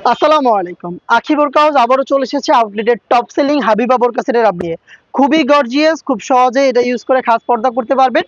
আসসালামু আলাইকুম। আখি বোরকা হাউস আবারও চলে এসেছে আউটলেটের টপ সেলিং হাবিবা বোরকা সেটের আপডেট। খুবই গর্জিয়াস, খুব সহজে এটা ইউজ করে খাস পর্দা করতে পারবেন।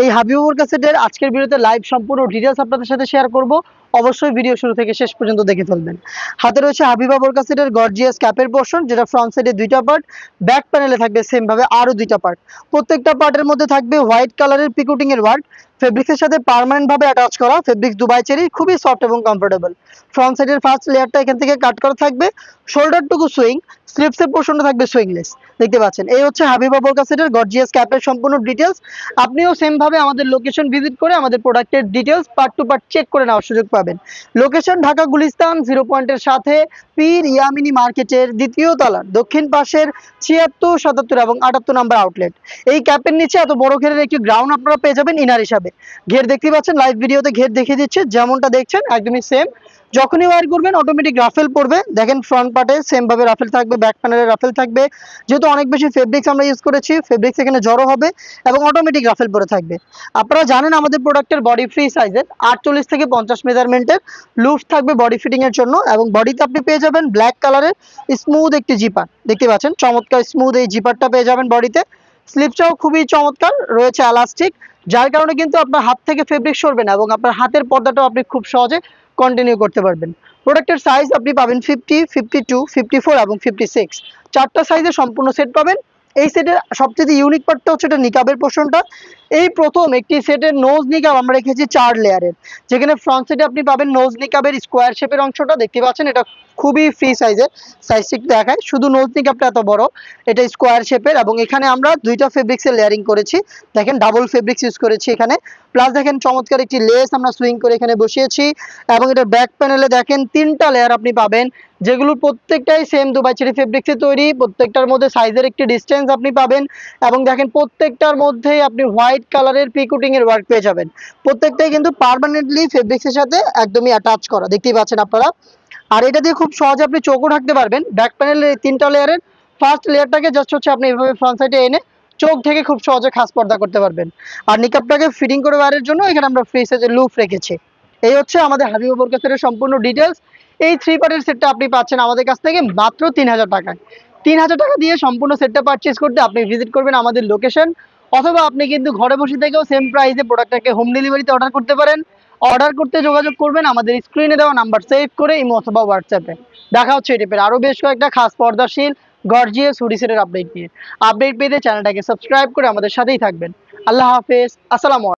এই হাবিবা বোরকা সেটের আজকের ভিডিওতে লাইভ সম্পূর্ণ ডিটেইলস আপনাদের সাথে শেয়ার করব। অবশ্যই ভিডিও শুরু থেকে শেষ পর্যন্ত দেখে ফেলবেন। হাতে রয়েছে হাবিবা বোরকা সেটের গর্জিয়াস ক্যাপের পোরশন, যেটা ফ্রন্ট সাইডে দুইটা পার্ট, ব্যাক প্যানেলে থাকবে সেম ভাবে আরো দুইটা পার্ট। প্রত্যেকটা পার্টের মধ্যে থাকবে হোয়াইট কালারের পিকুটিং এর ওয়ার্ক। ফেব্রিক্সের সাথে পার্মানেন্ট ভাবে অ্যাটাচ করা, ফেব্রিক্স দুবাই চেরি, খুবই সফট এবং কমফোর্টেবল। ফ্রন্ট সাইডের ফার্স্ট লেয়ারটা এখান থেকে কাট করা থাকবে, শোল্ডারটুকু সুইং, স্লিপসের পোর্শনটা থাকবে সুইংলেস। দেখতে পাচ্ছেন এই হচ্ছে হাবিবা বোরকা সেটের গর্জিয়াস ক্যাপের সম্পূর্ণ ডিটেলস। আপনিও সেম ভাবে আমাদের লোকেশন ভিজিট করে আমাদের প্রোডাক্টের details part to part check করে নেওয়ার সুযোগ পাবেন। লোকেশন ঢাকা গুলিস্তান 0 পয়েন্টের সাথে পীর ইয়ামিনী মার্কেটের দ্বিতীয় তলার দক্ষিণ পাশের 76, 77 এবং 78 নাম্বার আউটলেট। এই ক্যাপের নিচে এত বড় ঘেরের একটি গ্রাউন্ড আপনারা পেয়ে যাবেন ইনার হিসাবে। ঘের দেখতে পাচ্ছেন, লাইভ ভিডিওতে ঘের দেখিয়ে দিচ্ছে, যেমনটা দেখছেন একদমই সেম। যখনই ওয়্যার করবেন অটোমেটিক রাফেল পড়বে। দেখেন ফ্রন্ট পার্টে সেম ভাবে রাফেল থাকবে, ব্যাক প্যানেলে রাফেল থাকবে। যেহেতু অনেক বেশি ফেব্রিক্স আমরা ইউজ করেছি, ফেব্রিক্স এখানে জড়ো হবে এবং অটোমেটিক রাফেল পরে থাকবে। আপনারা জানেন আমাদের প্রোডাক্টের বডি ফ্রি সাইজের 48 থেকে 50 মেজারমেন্টের লুফ থাকবে বডি ফিটিং এর জন্য, এবং বডিতে আপনি পেয়ে যাবেন ব্ল্যাক কালারের স্মুথ একটি জিপার। দেখতে পাচ্ছেন চমৎকার স্মুথ এই জিপারটা পেয়ে যাবেন বডিতে। স্লিপটাও খুবই চমৎকার, রয়েছে এলাস্টিক, যার কারণে কিন্তু আপনার হাত থেকে ফেব্রিক সরবে না এবং আপনার হাতের পর্দাটাও আপনি খুব সহজে কন্টিনিউ করতে পারবেন। প্রোডাক্টের সাইজ আপনি পাবেন 50, 52, 54 এবং 56, চারটা সাইজে সম্পূর্ণ সেট পাবেন। এই সেটের সবচেয়ে ইউনিক পার্টটা হচ্ছে এটা নিকাবের পোর্শনটা। এই প্রথম একটি সেটের নোজ নিকাব আমরা রেখেছি 4 লেয়ারের, যেখানে ফ্রন্ট সাইডে আপনি পাবেন নোজ নিকাবের স্কোয়ার শেপের অংশটা। দেখতে পাচ্ছেন এটা খুবই ফ্রি সাইজের, সাইজটা একটু দেখায়, শুধু নোজ নিকাবটা এত বড়, এটা স্কোয়ার শেপের, এবং এখানে আমরা দুইটা ফেব্রিক্সের লেয়ারিং করেছি। দেখেন ডাবল ফেব্রিক্স ইউজ করেছি এখানে, প্লাস দেখেন চমৎকার একটি লেস আমরা সুইং করে এখানে বসিয়েছি। এবং এটা ব্যাক প্যানেলে দেখেন 3টা লেয়ার আপনি পাবেন, যেগুলো প্রত্যেকটাই সেম দুবাই চেরি ফেব্রিক্সে তৈরি। প্রত্যেকটার মধ্যে সাইজের একটি ডিস্টেন্স আপনি পাবেন, এবং দেখেন প্রত্যেকটার মধ্যেই আপনি হোয়াইট কালারের পিকুটিং এর ওয়ার্ক পেয়ে যাবেন। প্রত্যেকটাই কিন্তু পার্মানেন্টলি ফেব্রিক্সের সাথে একদমই অ্যাটাচ করা, দেখতেই পাচ্ছেন আপনারা। আর এটা দিয়ে খুব সহজে আপনি চোখও ঢাকতে পারবেন। ব্যাক প্যানেলের 3টা লেয়ারের ফার্স্ট লেয়ারটাকে জাস্ট হচ্ছে আপনি এভাবে ফ্রন্ট সাইডে এনে চোখ থেকে খুব সহজে খাস পর্দা করতে পারবেন। আর নিকাবটাকে ফিটিং করে ওয়্যারের জন্য এখানে আমরা ফ্রি সাইজের লুপ রেখেছি। এই হচ্ছে আমাদের হাবিবা বোরকা সেটের সম্পূর্ণ ডিটেলস। এই 3 পার্টের সেটটা আপনি পাচ্ছেন আমাদের কাছ থেকে মাত্র 3000 টাকায়। 3000 টাকা দিয়ে সম্পূর্ণ সেটটা পারচেজ করতে আপনি ভিজিট করবেন আমাদের লোকেশন, অথবা আপনি কিন্তু ঘরে বসে থেকেও সেম প্রাইসে প্রোডাক্টটাকে হোম ডেলিভারিতে অর্ডার করতে পারেন। অর্ডার করতে যোগাযোগ করবেন আমাদের স্ক্রিনে দেওয়া নাম্বার সেভ করে ইমো অথবা হোয়াটসঅ্যাপে। দেখা হচ্ছে এই টাইপের আরো বেশ কয়েকটা খাস পর্দাশীল গর্জিয়াস হুডি সেটের আপডেট নিয়ে। আপডেট পেতে চ্যানেলটাকে সাবস্ক্রাইব করে আমাদের সাথেই থাকবেন। আল্লাহ হাফেজ, আসসালামু আলাইকুম।